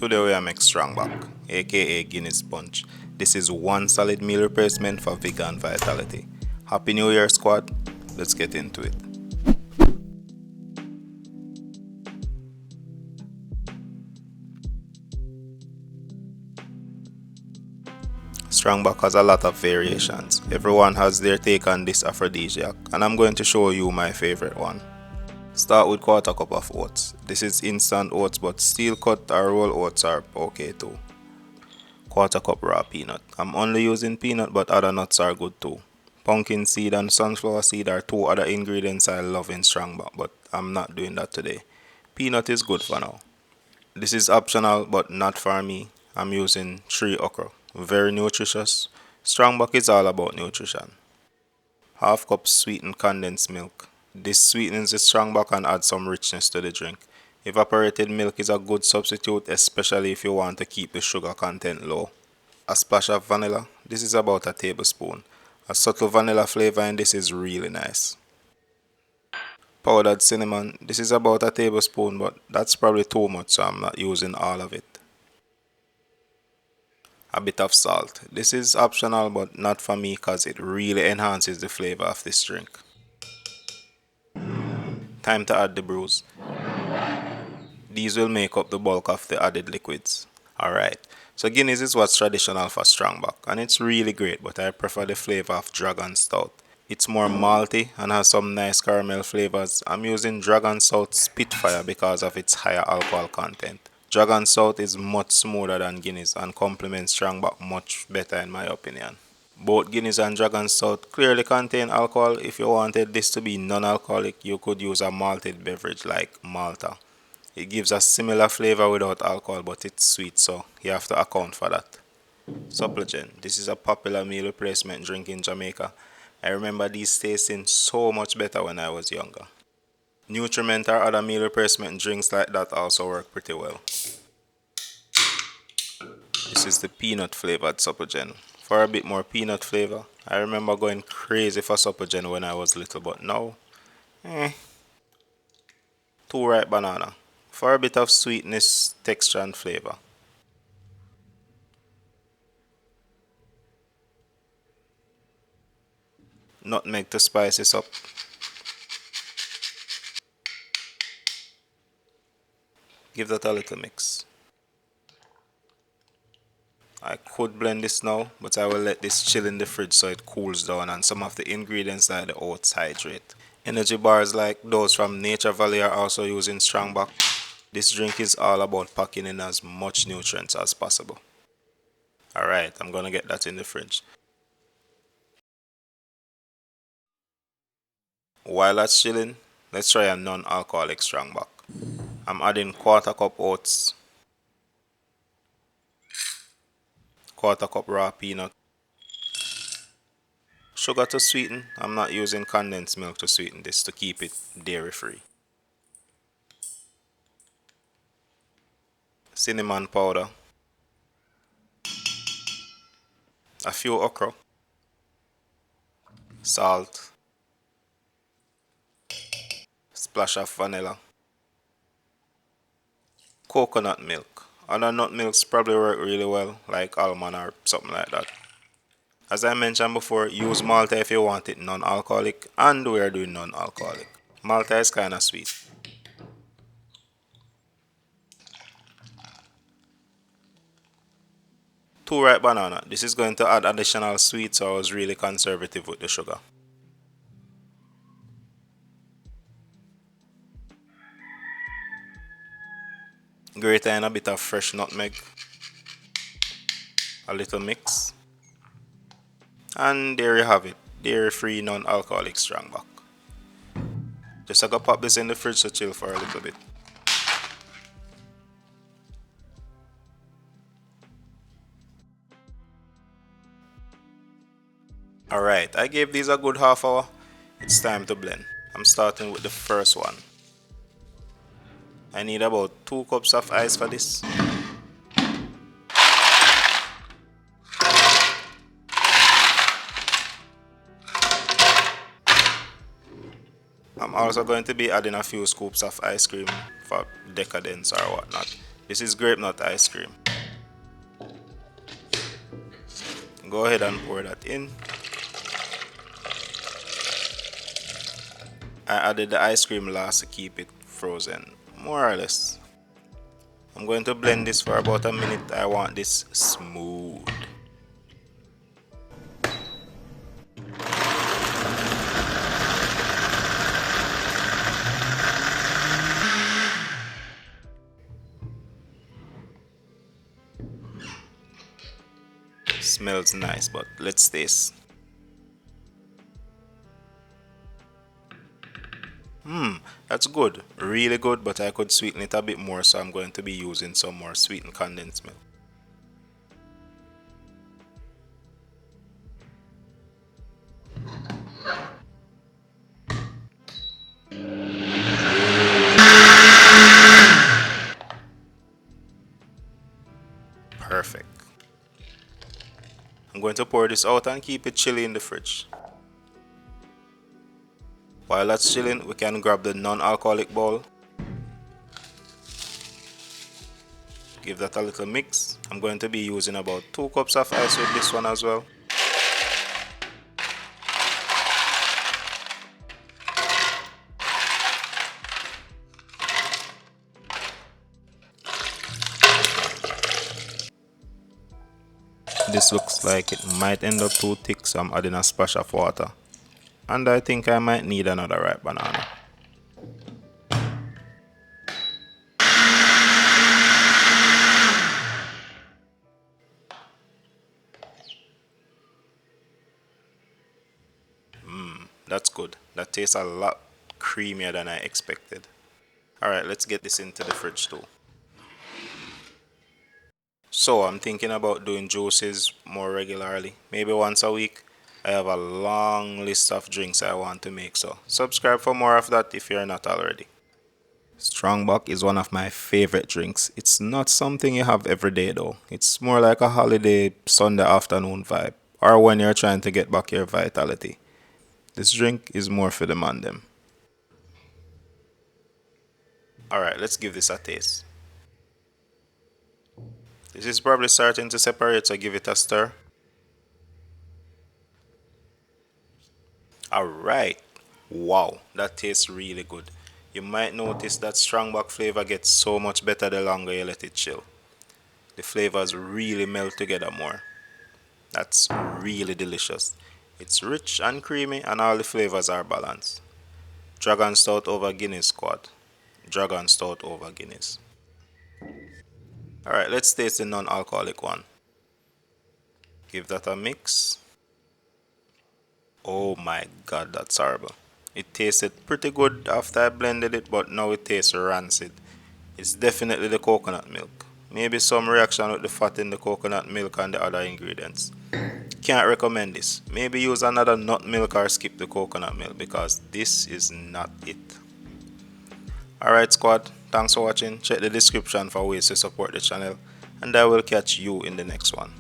Today we are make Strongback, aka Guinness Punch. This is one solid meal replacement for vegan vitality. Happy New Year, squad. Let's get into it. Strongback has a lot of variations. Everyone has their take on this aphrodisiac, and I'm going to show you my favorite one. Start with quarter cup of oats. This is instant oats, but steel cut or roll oats are okay too. Quarter cup raw peanut. I'm only using peanut, but other nuts are good too. Pumpkin seed and sunflower seed are two other ingredients I love in Strongback, but I'm not doing that today. Peanut is good for now. This is optional, but not for me. I'm using 3 okra. Very nutritious. Strongback is all about nutrition. Half cup sweetened condensed milk. This sweetens the Strongback and adds some richness to the drink. Evaporated milk is a good substitute, especially if you want to keep the sugar content low. A splash of vanilla. This is about a tablespoon. A subtle vanilla flavor in this is really nice. Powdered cinnamon. This is about a tablespoon, but that's probably too much, so I'm not using all of it. A bit of salt. This is optional, but not for me because it really enhances the flavor of this drink. Time to add the brews. These will make up the bulk of the added liquids. Alright, so Guinness is what's traditional for Strongback, and it's really great, but I prefer the flavor of Dragon Stout. It's more malty and has some nice caramel flavors. I'm using Dragon Stout Spitfire because of its higher alcohol content. Dragon Stout is much smoother than Guinness and complements Strongback much better in my opinion. Both Guinness and Dragon Stout clearly contain alcohol. If you wanted this to be non-alcoholic, you could use a malted beverage like Malta. It gives a similar flavor without alcohol, but it's sweet, so you have to account for that. Supplegen. This is a popular meal replacement drink in Jamaica. I remember these tasting so much better when I was younger. Nutriment or other meal replacement drinks like that also work pretty well. This is the peanut flavored Supplegen. For a bit more peanut flavor. I remember going crazy for Supplegen when I was little, but now, 2 ripe banana. For a bit of sweetness, texture and flavor. Nutmeg to spice this up. Give that a little mix. I could blend this now, but I will let this chill in the fridge so it cools down and some of the ingredients like the oats hydrate. Energy bars like those from Nature Valley are also using Strongback. This drink is all about packing in as much nutrients as possible. Alright, I'm gonna get that in the fridge. While that's chilling, let's try a non-alcoholic Strongback. I'm adding quarter cup oats, quarter cup raw peanut, sugar to sweeten. I'm not using condensed milk to sweeten this to keep it dairy free. Cinnamon powder, a few okra, salt, splash of vanilla, coconut milk. Other nut milks probably work really well, like almond or something like that. As I mentioned before, use Malta if you want it non-alcoholic, and we are doing non-alcoholic. Malta is kinda sweet. 2 ripe banana. This is going to add additional sweet, so I was really conservative with the sugar. Grate in a bit of fresh nutmeg, a little mix, and there you have it, dairy-free non-alcoholic Strongback. Just I go pop this in the fridge to chill for a little bit. Alright, I gave these a good half hour. It's time to blend. I'm starting with the first one. I need about 2 cups of ice for this. I'm also going to be adding a few scoops of ice cream for decadence or whatnot. This is grape nut ice cream. Go ahead and pour that in. I added the ice cream last to keep it frozen, more or less. I'm going to blend this for about a minute. I want this smooth. Smells nice, but let's taste. That's good, really good, but I could sweeten it a bit more, so I'm going to be using some more sweetened condensed milk. Perfect. I'm going to pour this out and keep it chilly in the fridge. While that's chilling, we can grab the non-alcoholic bowl. Give that a little mix. I'm going to be using about 2 cups of ice with this one as well. This looks like it might end up too thick, so I'm adding a splash of water. And I think I might need another ripe banana. That's good. That tastes a lot creamier than I expected. Alright, let's get this into the fridge too. So I'm thinking about doing juices more regularly, maybe once a week. I have a long list of drinks I want to make, so subscribe for more of that if you're not already. Strongback is one of my favorite drinks. It's not something you have every day though. It's more like a holiday Sunday afternoon vibe, or when you're trying to get back your vitality. This drink is more for the man them. Alright, let's give this a taste. This is probably starting to separate, so give it a stir. Alright, wow, that tastes really good. You might notice that Strongback flavor gets so much better the longer you let it chill. The flavors really melt together more. That's really delicious. It's rich and creamy and all the flavors are balanced. Dragon Stout over Guinness, squad. Dragon Stout over Guinness. Alright, let's taste the non-alcoholic one. Give that a mix. Oh my god, that's horrible. It tasted pretty good after I blended it, but now it tastes rancid. It's definitely the coconut milk. Maybe some reaction with the fat in the coconut milk and the other ingredients. Can't recommend this. Maybe use another nut milk or skip the coconut milk because this is not it. Alright squad, thanks for watching. Check the description for ways to support the channel and I will catch you in the next one.